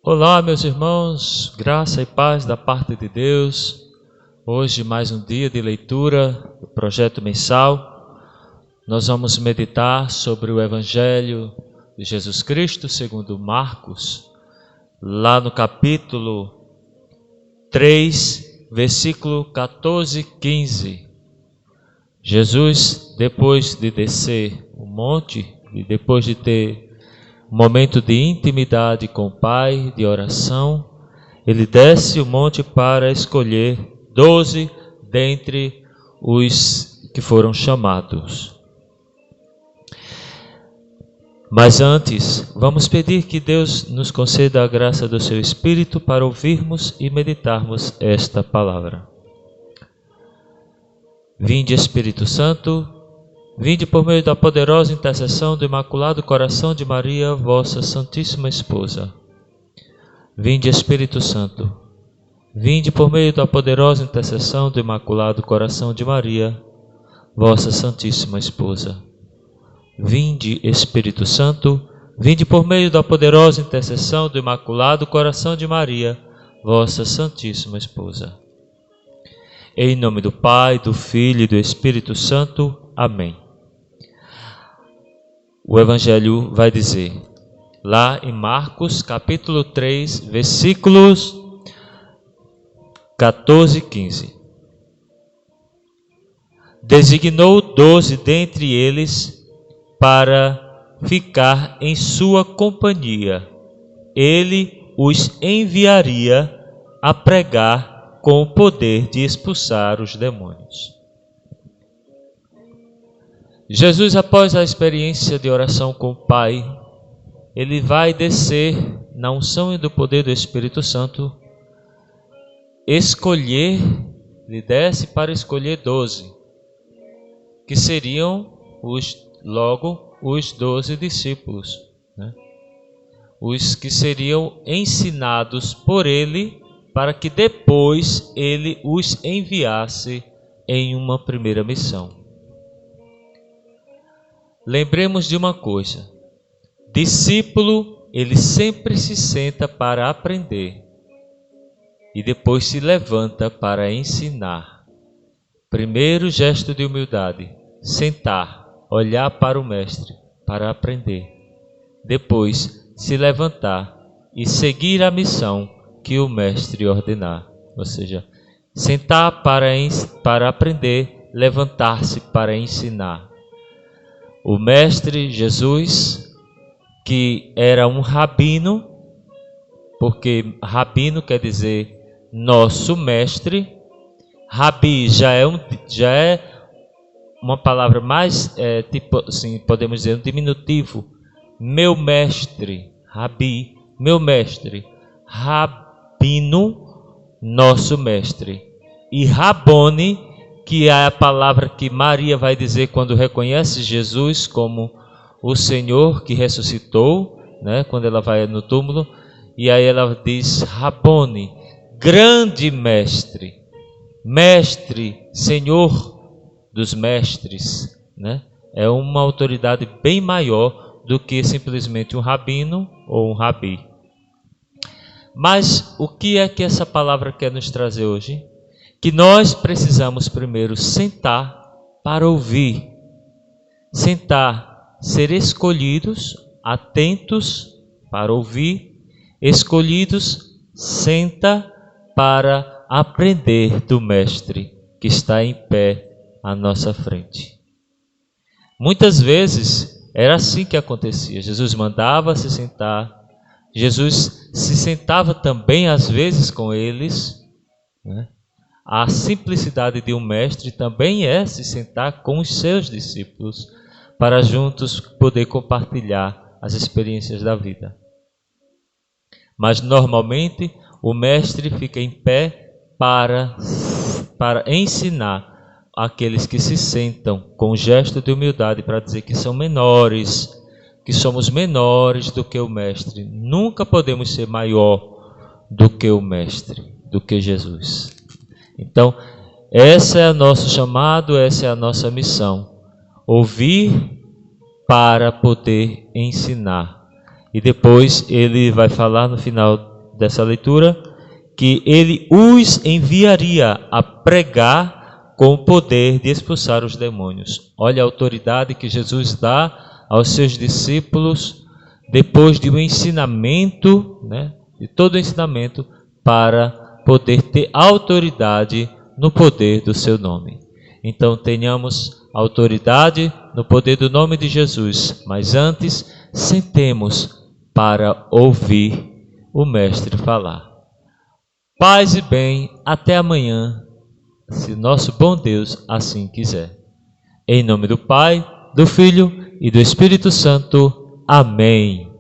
Olá, meus irmãos, graça e paz da parte de Deus. Hoje mais um dia de leitura do projeto mensal. Nós vamos meditar sobre o Evangelho de Jesus Cristo segundo Marcos, lá no capítulo 3, versículo 14 e 15. Jesus, depois de descer o monte e depois de ter um momento de intimidade com o Pai, de oração, ele desce o monte para escolher 12 dentre os que foram chamados. Mas antes, vamos pedir que Deus nos conceda a graça do seu Espírito para ouvirmos e meditarmos esta palavra. Vinde, Espírito Santo, vinde por meio da poderosa intercessão do Imaculado Coração de Maria, vossa Santíssima Esposa. Vinde, Espírito Santo, vinde por meio da poderosa intercessão do Imaculado Coração de Maria, vossa Santíssima Esposa. Vinde, Espírito Santo, vinde por meio da poderosa intercessão do Imaculado Coração de Maria, vossa Santíssima Esposa. Em nome do Pai, do Filho e do Espírito Santo. Amém. O Evangelho vai dizer, lá em Marcos, capítulo 3, versículos 14 e 15. Designou 12 dentre eles para ficar em sua companhia. Ele os enviaria a pregar com o poder de expulsar os demônios. Jesus, após a experiência de oração com o Pai, ele vai descer na unção e do poder do Espírito Santo, ele desce para escolher 12, que seriam os 12 discípulos, né? Os que seriam ensinados por ele, para que depois ele os enviasse em uma primeira missão. Lembremos de uma coisa: discípulo, ele sempre se senta para aprender e depois se levanta para ensinar. Primeiro gesto de humildade: sentar, olhar para o mestre para aprender. Depois se levantar e seguir a missão que o mestre ordenar. Ou seja, sentar para aprender, levantar-se para ensinar. O mestre Jesus, que era um rabino, porque rabino quer dizer nosso mestre. Rabi já é uma palavra mais, tipo assim, podemos dizer um diminutivo. Meu mestre, Rabi, meu mestre. Rabino, nosso mestre. E Rabone, que é a palavra que Maria vai dizer quando reconhece Jesus como o Senhor que ressuscitou, né? Quando ela vai no túmulo, e aí ela diz Rabone, grande mestre, mestre, Senhor dos mestres, né? É uma autoridade bem maior do que simplesmente um rabino ou um rabi. Mas o que é que essa palavra quer nos trazer hoje? Que nós precisamos primeiro sentar para ouvir, sentar, ser escolhidos, atentos para ouvir, escolhidos, senta para aprender do mestre que está em pé à nossa frente. Muitas vezes era assim que acontecia. Jesus mandava se sentar, Jesus se sentava também às vezes com eles, né? A simplicidade de um mestre também é se sentar com os seus discípulos para juntos poder compartilhar as experiências da vida. Mas normalmente o mestre fica em pé para ensinar aqueles que se sentam com gesto de humildade para dizer que são menores, que somos menores do que o mestre. Nunca podemos ser maior do que o mestre, do que Jesus. Então, esse é o nosso chamado, essa é a nossa missão. Ouvir para poder ensinar. E depois ele vai falar no final dessa leitura, que ele os enviaria a pregar com o poder de expulsar os demônios. Olha a autoridade que Jesus dá aos seus discípulos depois de um ensinamento, de todo o ensinamento, para poder ter autoridade no poder do seu nome. Então tenhamos autoridade no poder do nome de Jesus, mas antes sentemos para ouvir o Mestre falar. Paz e bem, até amanhã, se nosso bom Deus assim quiser. Em nome do Pai, do Filho e do Espírito Santo. Amém.